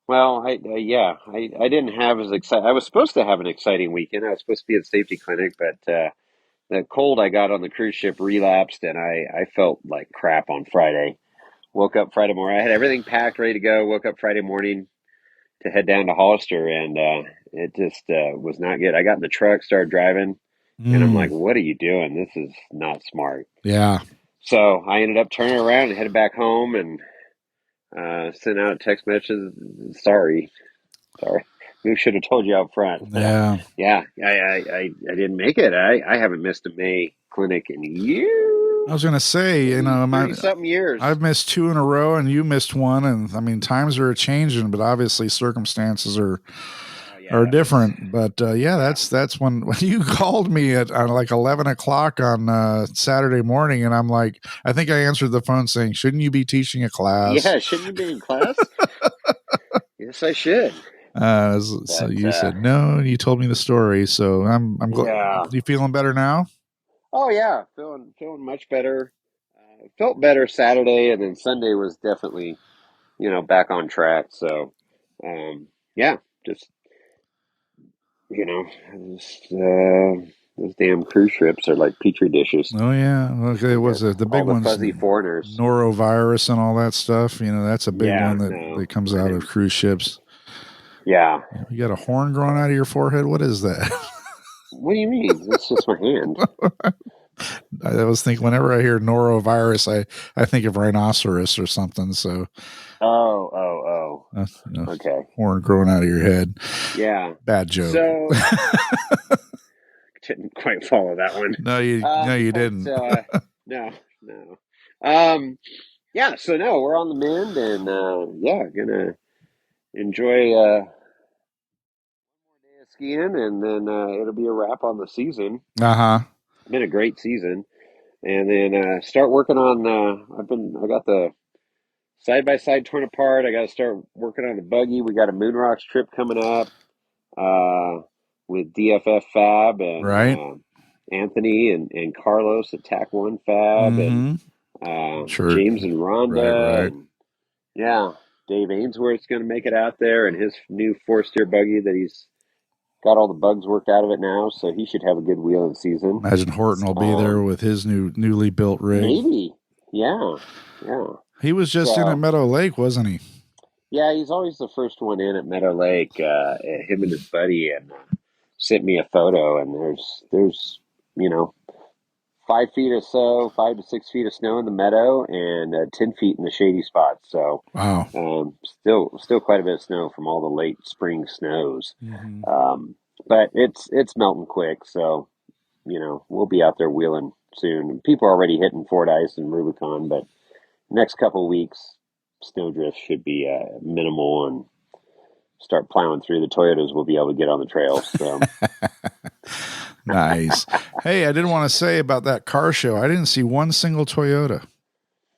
Well, I didn't have as exciting. I was supposed to have an exciting weekend. I was supposed to be at safety clinic, but the cold I got on the cruise ship relapsed, and I felt like crap on Friday. Woke up Friday morning. I had everything packed, ready to go. Woke up Friday morning to head down to Hollister, and it just was not good. I got in the truck, started driving, and I'm like, "What are you doing? This is not smart." Yeah. So I ended up turning around and headed back home and. Sent out a text message. Sorry. We should have told you up front. Yeah. I didn't make it. I haven't missed a May clinic in years. I was going to say, 30-something years. I've missed 2 in a row, and you missed 1. And times are changing, but obviously circumstances are different. But that's when you called me at like 11 o'clock on Saturday morning, and I'm like, I think I answered the phone saying, "Shouldn't you be teaching a class?" Yeah, shouldn't you be in class? Yes, I should. So you said no, and you told me the story. So I'm glad. Yeah. You feeling better now? Oh yeah, feeling much better. Felt better Saturday, and then Sunday was definitely, back on track. So, just. Those damn cruise ships are like petri dishes. Oh yeah, okay. Was it the big ones? Fuzzy foreigners, norovirus, and all that stuff. That's a big one that comes out of cruise ships. Yeah, you got a horn growing out of your forehead. What is that? What do you mean? It's just my hand. I was thinking whenever I hear norovirus, I think of rhinoceros or something. So. Oh. Okay. Horn growing out of your head. Yeah. Bad joke. So didn't quite follow that one. No, you didn't. No. Yeah. So no, we're on the mend, and gonna enjoy one more day of skiing, and then it'll be a wrap on the season. It's been a great season, and then start working on. I got the side-by-side torn apart. I got to start working on the buggy. We got a Moon Rocks trip coming up with DFF Fab. And, right. Anthony and Carlos at Tac One Fab, and James and Rhonda, and Dave Ainsworth's going to make it out there, and his new 4-steer buggy that he's got all the bugs worked out of it now, so he should have a good wheeling season. Imagine Horton will be there with his newly built rig. Maybe, yeah. He was just in at Meadow Lake, wasn't he? Yeah, he's always the first one in at Meadow Lake. Him and his buddy, and sent me a photo, and there's 5 to 6 feet of snow in the meadow, and 10 feet in the shady spots. So wow, still quite a bit of snow from all the late spring snows. But it's melting quick, so we'll be out there wheeling soon. People are already hitting Fordyce and Rubicon, but next couple of weeks, snowdrift should be minimal, and start plowing through. The Toyotas will be able to get on the trails. So. Nice. Hey, I didn't want to say about that car show, I didn't see one single Toyota.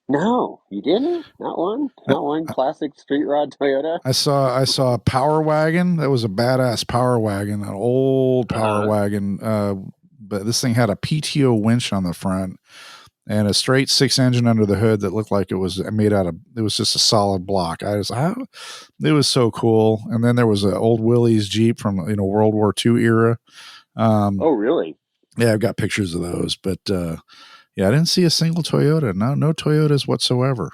No, you didn't? Not one classic street rod Toyota? I saw a Power Wagon. That was a badass Power Wagon, an old Power Wagon. But this thing had a PTO winch on the front and a straight 6 engine under the hood that looked like it was made out of, it was just a solid block. It was so cool. And then there was an old Willys Jeep from, World War II era. Oh, really? Yeah, I've got pictures of those, but, I didn't see a single Toyota. No Toyotas whatsoever.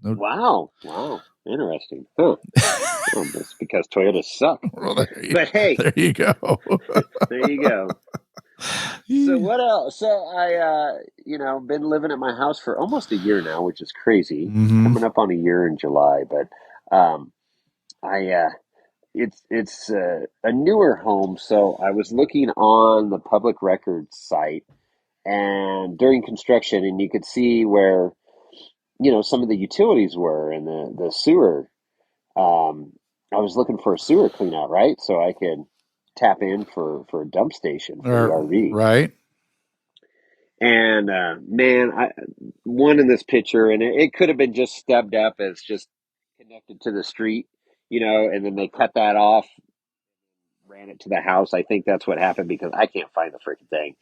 No. Wow. Interesting. Huh. Well, that's because Toyotas suck. Well, but hey, there you go. There you go. So what else? So I, been living at my house for almost a year now, which is crazy. Coming up on a year in July, but it's a newer home. So I was looking on the public records site, and during construction, and you could see where, some of the utilities were, and the sewer. I was looking for a sewer clean out, right? So I could tap in for a dump station for the RV. Right. And, one in this picture, and it could have been just stubbed up as just connected to the street, and then they cut that off, ran it to the house. I think that's what happened, because I can't find the freaking thing.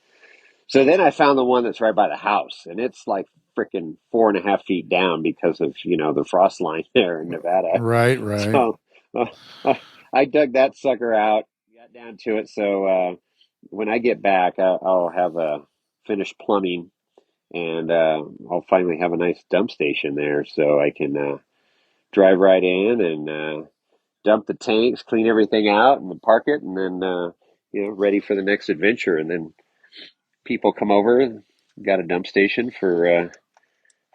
So then I found the one that's right by the house, and it's like freaking 4.5 feet down because of, the frost line there in Nevada. Right. So I dug that sucker out, got down to it. So when I get back, I'll have finished plumbing, and I'll finally have a nice dump station there, so I can drive right in and dump the tanks, clean everything out, and park it, and then ready for the next adventure. And then people come over, got a dump station for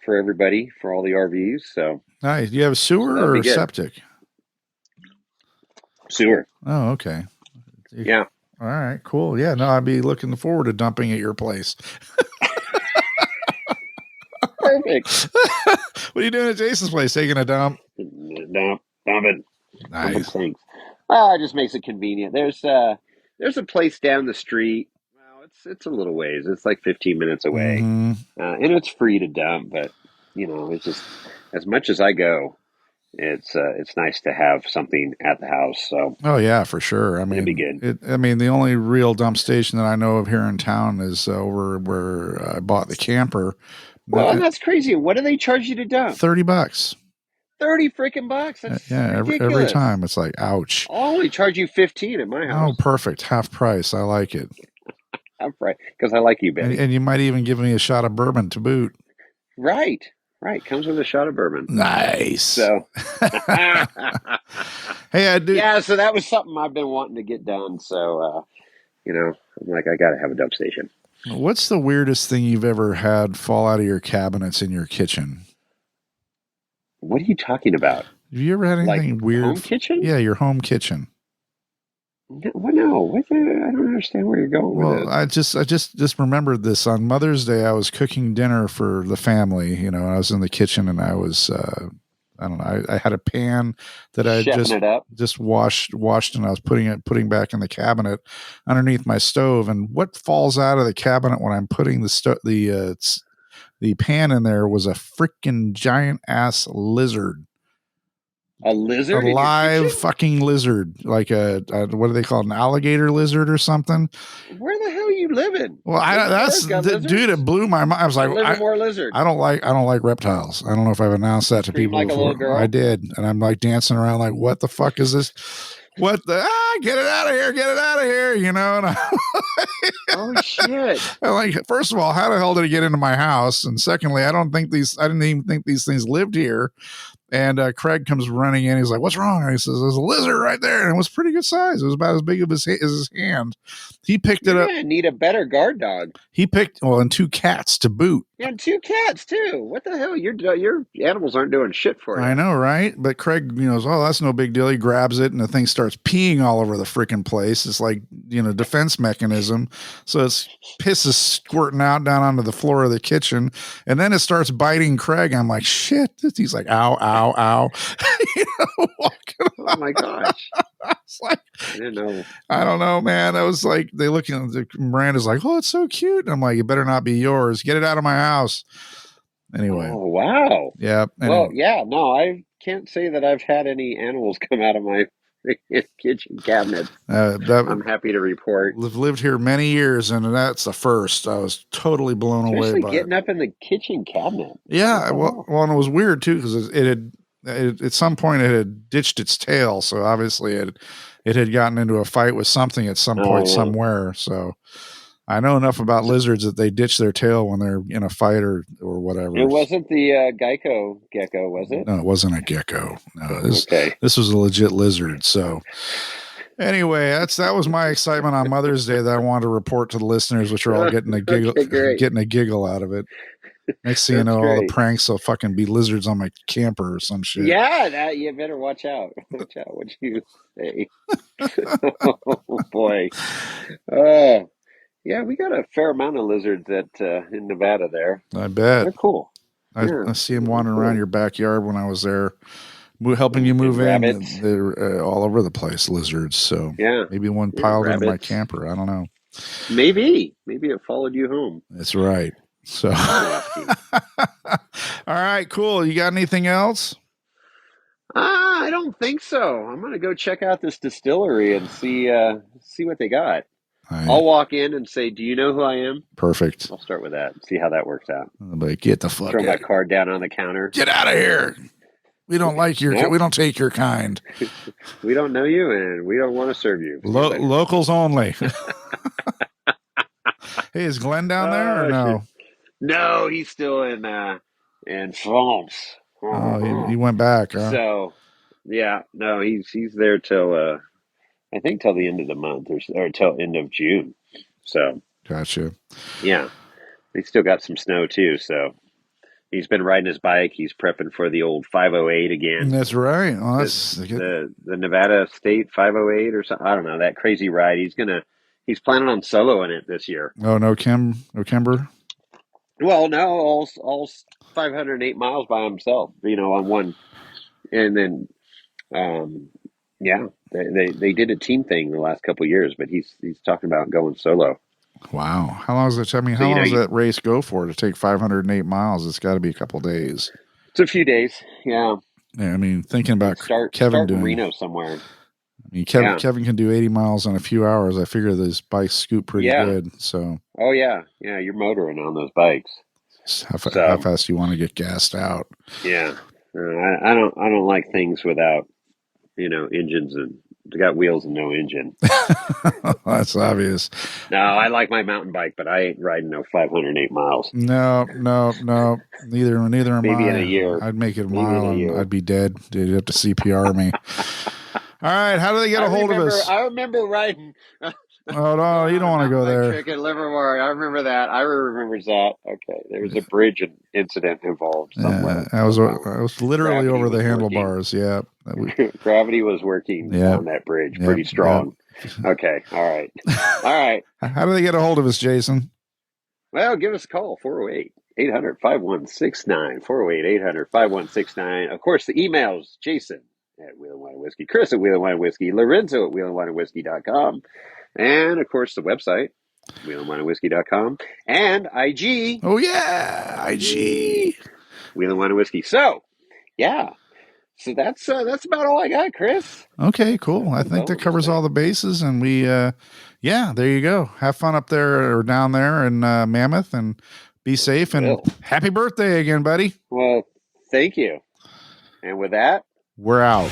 everybody, for all the RVs. So nice. Do you have a sewer or septic? Sewer. Oh, okay. Yeah. All right, cool. Yeah, no, I'd be looking forward to dumping at your place. Perfect. What are you doing at Jason's place? Taking a dump? Dump it. Nice. Well, it just makes it convenient. There's a place down the street. Well, it's a little ways. It's like 15 minutes away, and it's free to dump. But it's just, as much as I go, it's nice to have something at the house. So oh yeah, for sure. I mean, it'd be good. The only real dump station that I know of here in town is over where I bought the camper. Well, that's crazy. What do they charge you to dump? $30. 30 freaking bucks. That's ridiculous. Every time it's like, ouch. I'll only charge you 15 at my house. Oh, perfect. Half price. I like it. Half price, because I like you, Betty. And you might even give me a shot of bourbon to boot. Right. Comes with a shot of bourbon. Nice. So, hey, I do. Yeah, so that was something I've been wanting to get done. So, I'm like, I got to have a dump station. What's the weirdest thing you've ever had fall out of your cabinets in your kitchen? What are you talking about? Have you ever had anything weird? Home kitchen? Yeah, your home kitchen. No. I don't understand where you're going with this. I just remembered this. On Mother's Day, I was cooking dinner for the family. I was in the kitchen, and I was I don't know. I had a pan that I just washed, and I was putting back in the cabinet underneath my stove. And what falls out of the cabinet when I'm putting the pan in there was a freaking giant ass lizard. A lizard? A live fucking lizard, like a what do they call it, an alligator lizard or something? Where the hell are you you living? Well, dude, it blew my mind. I was like, livermore lizard. I don't like reptiles. I don't know if I've announced that to people like before. A little girl? I did, and I'm like dancing around like, what the fuck is this? What the get it out of here, get it out of here, you know? And oh shit! I'm like, first of all, how the hell did it get into my house? And secondly, I didn't even think these things lived here. And Craig comes running in. He's like, "What's wrong?" And he says, "There's a lizard right there." And it was pretty good size. It was about as big as his hand. He picked it up. I need a better guard dog. He picked and 2 cats to boot. And 2 cats too. What the hell? Your animals aren't doing shit for you. I know, right? But Craig, goes, "Oh, that's no big deal." He grabs it, and the thing starts peeing all over the freaking place. It's like defense mechanism. So it's piss is squirting out down onto the floor of the kitchen, and then it starts biting Craig. I'm like, shit. He's like, ow, ow, ow. Oh my gosh. It's like, I didn't know. I don't know, man. I was like, Miranda's like, "Oh, it's so cute." And I'm like, "It better not be yours. Get it out of my house." Anyway. Oh, wow. Yeah. Anyway. Well, yeah, no, I can't say that I've had any animals come out of my kitchen cabinet. I'm happy to report. I've lived here many years, and that's the first. I was totally blown away by getting up in the kitchen cabinet. Yeah. Well, and it was weird too, because it had at some point it had ditched its tail, so obviously it had gotten into a fight with something at some point somewhere. So I know enough about lizards that they ditch their tail when they're in a fight or whatever. It wasn't the gecko, was it? No, it wasn't a gecko. No, this was a legit lizard. So anyway, that was my excitement on Mother's Day that I wanted to report to the listeners, which are all getting a giggle, getting a giggle out of it. Next thing you know, all the pranks will fucking be lizards on my camper or some shit. Yeah, you better watch out. Watch out what you say. Oh boy. Yeah, we got a fair amount of lizards in Nevada there. I bet. They're cool. I see them wandering around your backyard when I was there, helping you move in. They're all over the place, lizards. So maybe one piled into my camper. I don't know. Maybe it followed you home. That's right. So, all right, cool. You got anything else? I don't think so. I'm gonna go check out this distillery and see what they got. I'll walk in and say, "Do you know who I am?" Perfect. I'll start with that. See how that works out. But get the fuck. Throw my card down on the counter. Get out of here. We don't like your. We don't take your kind. We don't know you, and we don't want to serve you. Locals only. Hey, is Glenn down there or no? Shit. No, he's still in France. Oh, he went back. Huh? So, yeah, no, he's there till I think till the end of the month or till end of June. So, gotcha. Yeah, he still got some snow too. So he's been riding his bike. He's prepping for the old 508 again. That's right. Oh, that's the Nevada State 508 or something. I don't know, that crazy ride. He's planning on soloing it this year. Oh, no Kimber. Well, no, all 508 miles by himself, on one. And then, they did a team thing the last couple of years, but he's talking about going solo. Wow. How long does it, how long does that race go for to take 508 miles? It's got to be a couple of days. It's a few days. Yeah. Yeah. I mean, thinking about Kevin doing Reno somewhere. I mean, Kevin can do 80 miles in a few hours. I figure those bikes scoot pretty good. So. Oh yeah, yeah. You're motoring on those bikes. How fast do you want to get gassed out? Yeah, I don't like things without engines, and they got wheels and no engine. That's obvious. No, I like my mountain bike, but I ain't riding no 508 miles. No. Neither am I. Maybe in a year. I'd make it a mile and I'd be dead. They'd have to CPR me. All right, how do they get a hold of us? I remember riding. Oh no, you don't want to go there. Trick at Livermore. I remember that. I remember that. Okay, there was a bridge incident involved somewhere. I was literally over the handlebars. Yeah, Gravity was working on that bridge pretty strong. Okay, all right. How do they get a hold of us, Jason? Well, give us a call, 408-800-5169, 408-800-5169. Of course, the email's Jason at Wheel and Wine and Whiskey, Chris at Wheel and Wine and Whiskey, Lorenzo at wheelandwineandwhiskey.com, and of course the website, wheelandwineandwhiskey.com, and IG. Oh yeah, IG. Wheel and Wine and Whiskey. So, yeah. So that's about all I got, Chris. Okay, cool. I think that covers all the bases, and we, yeah, there you go. Have fun up there or down there in Mammoth, and be safe. And happy birthday again, buddy. Well, thank you. And with that, we're out.